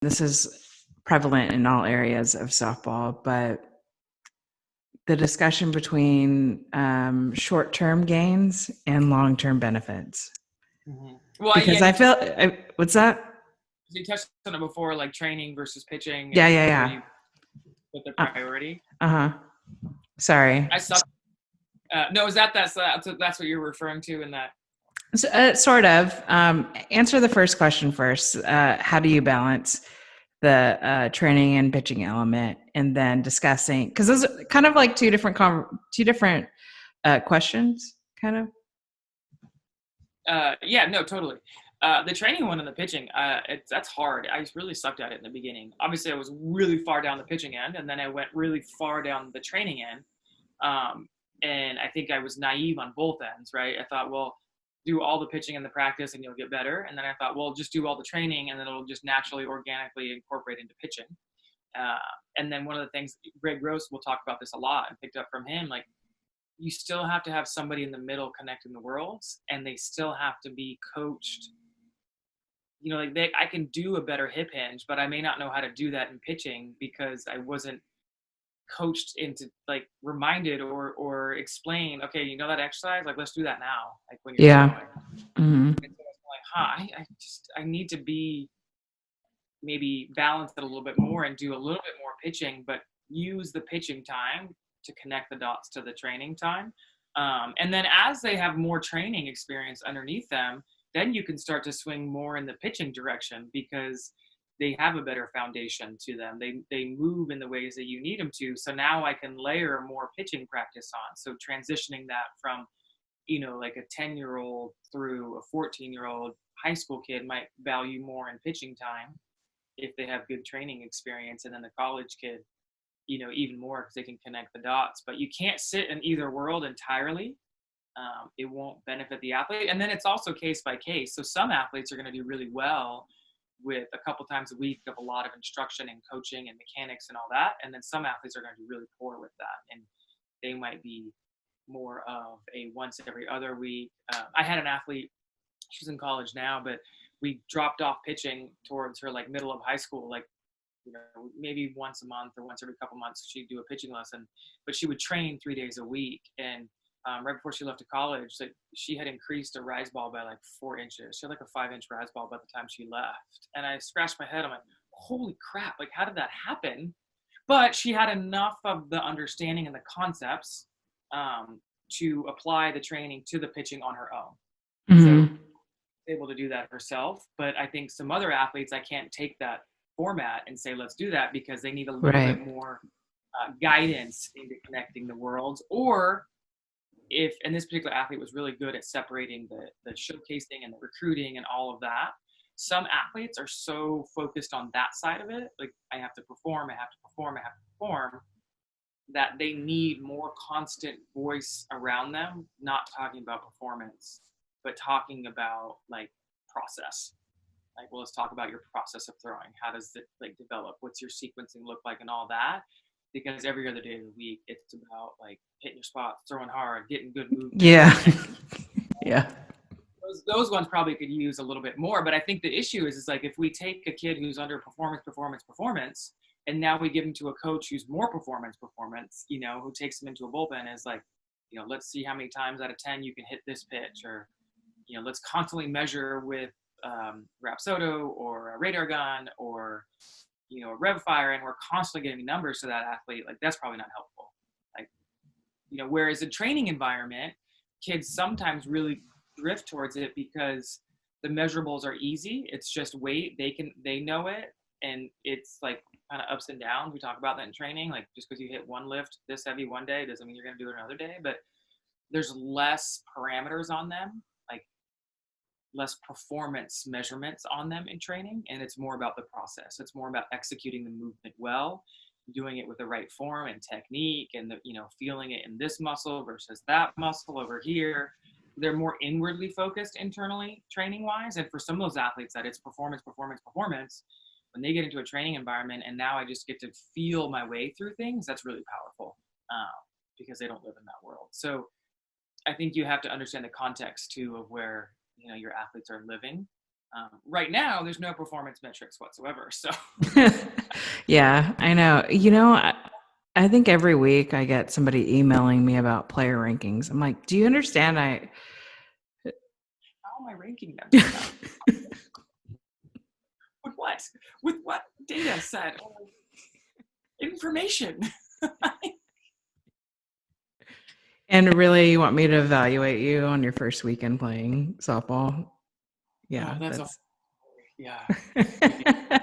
this is prevalent in all areas of softball, but the discussion between short-term gains and long-term benefits. Well, yeah, Because I feel, what's that? you touched on it before, like training versus pitching, Yeah, and yeah, where yeah. you put the priority. Uh-huh. Sorry. I suck. No, is that's what you're referring to in that? So, sort of. Answer the first question first. How do you balance the training and pitching element, and then discussing, because those are kind of like two different questions, kind of. Yeah, no, totally. The training one and the pitching, that's hard. I really sucked at it in the beginning. Obviously, I was really far down the pitching end, and then I went really far down the training end. Um, and I think I was naive on both ends, right? I thought, well, do all the pitching and the practice and you'll get better. And then I thought, well, just do all the training and then it'll just naturally, organically incorporate into pitching. Uh, and then one of the things, Greg Gross will talk about this a lot and picked up from him, like, you still have to have somebody in the middle connecting the worlds, and they still have to be coached. Like I can do a better hip hinge, but I may not know how to do that in pitching because I wasn't coached into, like, reminded or explain, okay, that exercise, like, let's do that now, like when you're Yeah. throwing. Mm-hmm. And so it's like, I need to be maybe balance it a little bit more and do a little bit more pitching, but use the pitching time to connect the dots to the training time. And then as they have more training experience underneath them, then you can start to swing more in the pitching direction because they have a better foundation to them. They move in the ways that you need them to. So now I can layer more pitching practice on. So transitioning that from, like a 10-year-old through a 14-year-old high school kid might value more in pitching time if they have good training experience, and then the college kid, even more because they can connect the dots. But you can't sit in either world entirely. It won't benefit the athlete. And then it's also case by case. So some athletes are going to do really well with a couple times a week of a lot of instruction and coaching and mechanics and all that. And then some athletes are going to do really poor with that. And they might be more of a once every other week. I had an athlete, she's in college now, but we dropped off pitching towards her, like, middle of high school, like, maybe once a month or once every couple months she'd do a pitching lesson, but she would train 3 days a week. And right before she left to college, like, she had increased a rise ball by like 4 inches. She had like a 5-inch rise ball by the time she left. And I scratched my head. I'm like, holy crap, like, how did that happen? But she had enough of the understanding and the concepts to apply the training to the pitching on her own. So Mm-hmm. able to do that herself. But I think some other athletes, I can't take that format and say, let's do that, because they need a little Right. bit more guidance into connecting the worlds. Or if, and this particular athlete was really good at separating the showcasing and the recruiting and all of that. Some athletes are so focused on that side of it, like, I have to perform, I have to perform, I have to perform, that they need more constant voice around them, not talking about performance, but talking about, like, process. Like, well, let's talk about your process of throwing. How does it, like, develop? What's your sequencing look like and all that? Because every other day of the week, it's about, like, hitting your spots, throwing hard, getting good movement. Yeah. Yeah. Those ones probably could use a little bit more. But I think the issue is like, if we take a kid who's under performance, and now we give him to a coach who's more performance, who takes him into a bullpen, is like, let's see how many times out of 10 you can hit this pitch, or, let's constantly measure with Rapsodo or a radar gun or, a rev fire, and we're constantly giving numbers to that athlete. Like, that's probably not helpful. Like, whereas a training environment, kids sometimes really drift towards it because the measurables are easy. It's just weight. They know it. And it's like kind of ups and downs. We talk about that in training. Like, just because you hit one lift this heavy one day doesn't mean you're going to do it another day, but there's less parameters on them, like less performance measurements on them in training. And it's more about the process. It's more about executing the movement well, doing it with the right form and technique, and feeling it in this muscle versus that muscle over here. They're more inwardly focused internally training wise. And for some of those athletes, that it's performance, performance, performance. When they get into a training environment and now I just get to feel my way through things, that's really powerful, because they don't live in that world. So I think you have to understand the context too of where your athletes are living, Right now, there's no performance metrics whatsoever. So Yeah, I know. I think every week I get somebody emailing me about player rankings. I'm like, do you understand? how am I ranking them? With what? With what data set or information? And really, you want me to evaluate you on your first weekend playing softball? Yeah, That's a that's yeah.